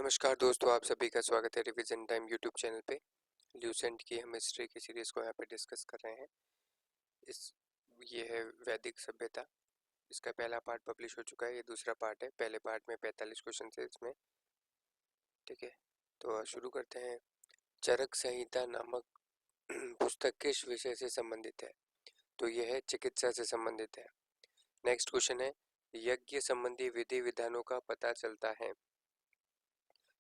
नमस्कार दोस्तों, आप सभी का स्वागत है रिवीजन टाइम यूट्यूब चैनल पे। ल्यूसेंट की हम हिस्ट्री की सीरीज को यहाँ पे डिस्कस कर रहे हैं। ये है वैदिक सभ्यता। इसका पहला पार्ट पब्लिश हो चुका है, ये दूसरा पार्ट है। पहले पार्ट में 45 क्वेश्चन थे इसमें, ठीक है। तो शुरू करते हैं। चरक संहिता नामक पुस्तक किस विषय से संबंधित है? तो यह है चिकित्सा से संबंधित है। नेक्स्ट क्वेश्चन है, यज्ञ संबंधी विधि विधानों का पता चलता है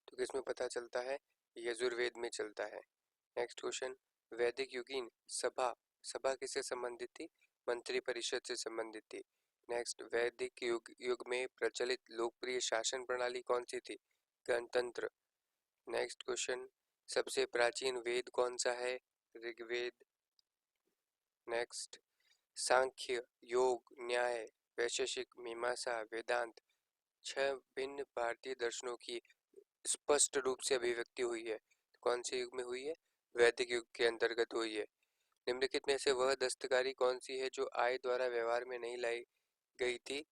तो किसमें पता चलता है? यजुर्वेद में चलता है। नेक्स्ट क्वेश्चन, वैदिक युगीन सभा किससे संबंधित थी? मंत्री परिषद से संबंधित थी। नेक्स्ट, वैदिक युग में प्रचलित लोकप्रिय शासन प्रणाली कौन सी थी? गणतंत्र। नेक्स्ट क्वेश्चन, सबसे प्राचीन वेद कौन सा है? ऋग्वेद। नेक्स्ट, सांख्य, योग, न्याय, वैशेषिक, मीमांसा, वेदांत 6 भिन्न भारतीय दर्शनों की स्पष्ट रूप से अभिव्यक्ति हुई है। कौन से युग में हुई है? वैदिक युग के अंतर्गत हुई है। निम्नलिखित में से वह दस्तकारी कौन सी है जो आय द्वारा व्यवहार में नहीं लाई गई थी?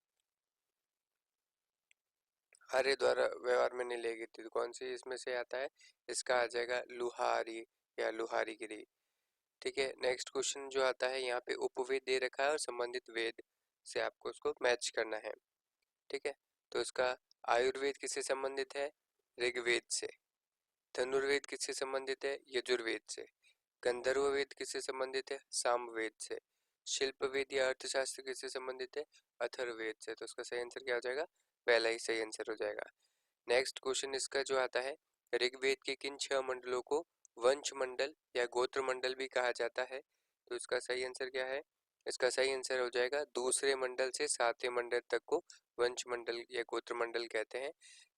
आर्य द्वारा व्यवहार में नहीं लाई गई थी। तो कौन सी इसमें से आता है? इसका आ जाएगा लुहारी या लुहारीगिरी, ठीक है। नेक्स्ट क्वेश्चन जो आता है, यहाँ पे उपवेद दे रखा है और संबंधित वेद से आपको उसको मैच करना है, ठीक है। तो इसका आयुर्वेद किससे संबंधित है? ऋग्वेद से। धनुर्वेद किससे संबंधित है? यजुर्वेद से। गंधर्व वेद किससे संबंधित है? सामवेद से। शिल्प वेद या अर्थशास्त्र किससे संबंधित है? अथर्ववेद से। तो इसका सही आंसर क्या हो जाएगा? पहला ही सही आंसर हो जाएगा। नेक्स्ट क्वेश्चन इसका जो आता है, ऋग्वेद के किन 6 मंडलों को वंश मंडल या गोत्र मंडल भी कहा जाता है? तो इसका सही आंसर क्या है? इसका सही आंसर हो जाएगा दूसरे मंडल से 7वें मंडल तक को वंश मंडल या गोत्र मंडल कहते हैं।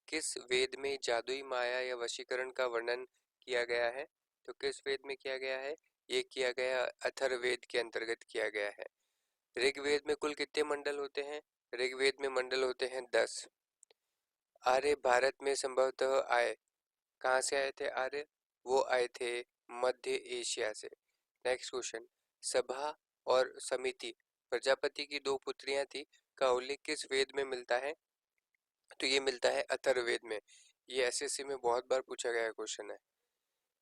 किस वेद में जादुई माया या वशीकरण का वर्णन किया गया है? तो किस वेद में किया गया है? ये किया गया अथर्ववेद के अंतर्गत किया गया है। ऋग्वेद में कुल कितने मंडल होते हैं? ऋग्वेद में मंडल होते हैं 10। आर्य भारत में संभवतः आए, कहाँ से आए थे आर्य? वो आए थे मध्य एशिया से। नेक्स्ट क्वेश्चन, सभा और समिति प्रजापति की 2 पुत्रियां थी का उल्लेख किस वेद में मिलता है? तो ये मिलता है अथर्ववेद में। ये एसएससी में बहुत बार पूछा गया क्वेश्चन है।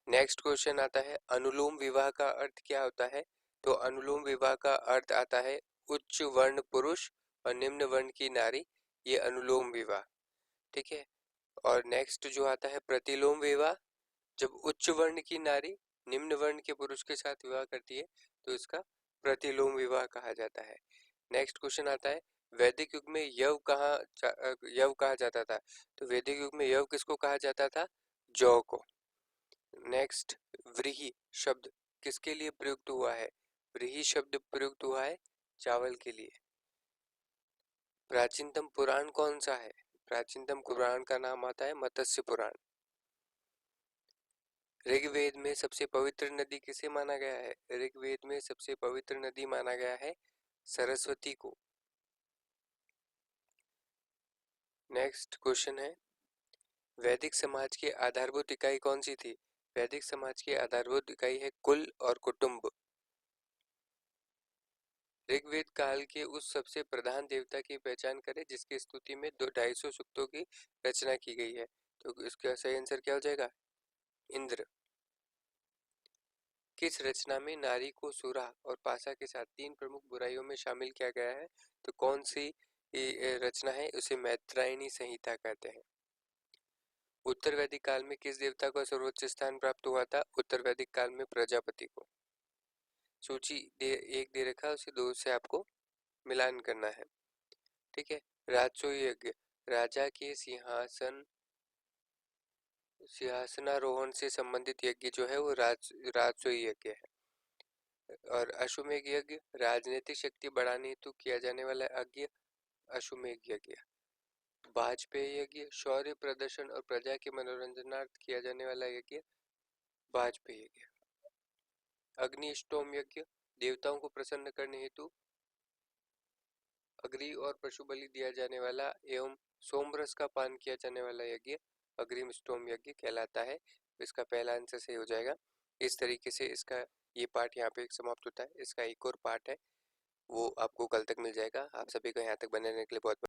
नेक्स्ट क्वेश्चन आता है, अनुलोम विवाह का अर्थ क्या होता है? तो अनुलोम विवाह का अर्थ आता है उच्च वर्ण पुरुष और निम्न वर्ण की नारी, ये अनुलोम विवाह, ठीक है। और नेक्स्ट जो आता है प्रतिलोम विवाह, जब उच्च वर्ण की नारी निम्न वर्ण के पुरुष के साथ विवाह करती है तो इसका प्रतिलोम विवाह कहा जाता है। नेक्स्ट क्वेश्चन आता है, वैदिक युग में यव कहा जाता था? तो वैदिक युग में यव किसको कहा जाता था? जौ को। नेक्स्ट, व्रीहि शब्द किसके लिए प्रयुक्त हुआ है? व्रीहि शब्द प्रयुक्त हुआ है चावल के लिए। प्राचीनतम पुराण कौन सा है? प्राचीनतम पुराण का नाम आता है मत्स्य पुराण। ऋग्वेद में सबसे पवित्र नदी किसे माना गया है? ऋग्वेद में सबसे पवित्र नदी माना गया है सरस्वती को। नेक्स्ट क्वेश्चन है, वैदिक समाज की आधारभूत इकाई कौन सी थी? वैदिक समाज की आधारभूत इकाई है कुल और कुटुंब। ऋग्वेद काल के उस सबसे प्रधान देवता की पहचान करें जिसकी स्तुति में 250 सूक्तों की रचना की गई है। तो इसका सही आंसर क्या हो जाएगा? इंद्र। किस रचना में नारी को सुरा और पासा के साथ 3 प्रमुख बुराइयों में शामिल किया गया है? तो कौन सी रचना है? उसे मैत्रायणी संहिता कहते हैं। उत्तर वैदिक काल में किस देवता को सर्वोच्च स्थान प्राप्त हुआ था? उत्तर वैदिक काल में प्रजापति को। सूची एक दे रखा है, उसे 2 से आपको मिलान करना है, ठीक है। राजसूय यज्ञ, राजा के सिंहासनारोहण से संबंधित यज्ञ जो है वो राजसूय यज्ञ है। और अश्वमेघ यज्ञ, राजनीतिक शक्ति बढ़ाने हेतु किया जाने वाला यज्ञ, अश्वमेघ यज्ञ। वाजपेयी यज्ञ, शौर्य प्रदर्शन और प्रजा के मनोरंजनार्थ किया जाने वाला यज्ञ, वाजपेयी यज्ञ। अग्निष्टोम यज्ञ, देवताओं को प्रसन्न करने हेतु अग्नि और पशु बलि दिया जाने वाला एवं सोमरस का पान किया जाने वाला यज्ञ अग्निष्टोम यज्ञ कहलाता है। इसका पहला आंसर सही हो जाएगा। इस तरीके से इसका ये पार्ट यहाँ पे समाप्त होता है। इसका एक और पार्ट है, वो आपको कल तक मिल जाएगा। आप सभी को यहाँ तक बने रहने के लिए बहुत